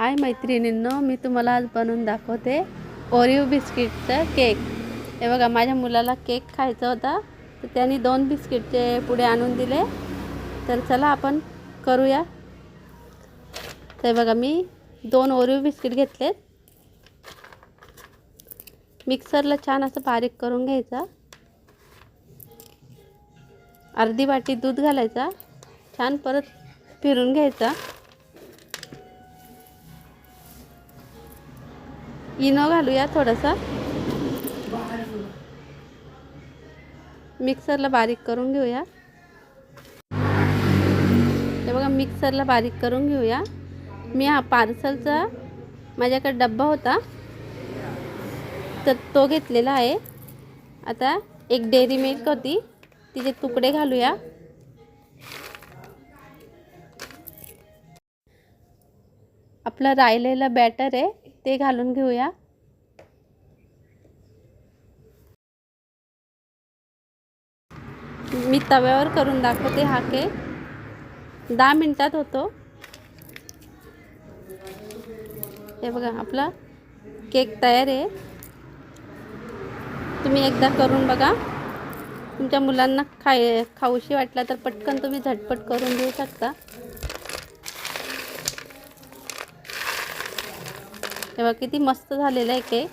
हाय मैत्रिणींनो, मी तुम्हाला आज बनवून दाखवते ओरिओ बिस्किटचा केक। हे बघा, माझ्या मुलाला केक खायचा होता तर त्यांनी 2 बिस्किटचे पुडे आणून दिले। तर चला आपण करूया। तर बघा, मी 2 ओरिओ बिस्किट घेतलेत। मिक्सरला छान असं बारीक करून घ्यायचा। अर्धी वाटी दूध घालायचा, छान परत फिरून घ्यायचा। इनो घालूया थोडासा, मिक्सरला बारीक करून घेऊया। हे बघा, मिक्सरला बारीक करून घेऊया। मी हा पार्सलचा माझ्याकडे डब्बा होता तर तो घेतलेला आहे। आता एक डेअरी मिल्क होती, तिचे तुकडे घालूया। आपलं राहिलेलं बॅटर आहे ते घालून घेऊया। मी तव्यावर करून दाखवते हा केक। 10 मिनिटात होतो। हे बघा, आपला केक तयार आहे। तुम्ही एकदा करून बघा। तुमच्या मुलांना खाऊशी वाटला तर पटकन तुम्ही झटपट करून देऊ शकता। हे बघा, किती मस्त झालेला आहे केक।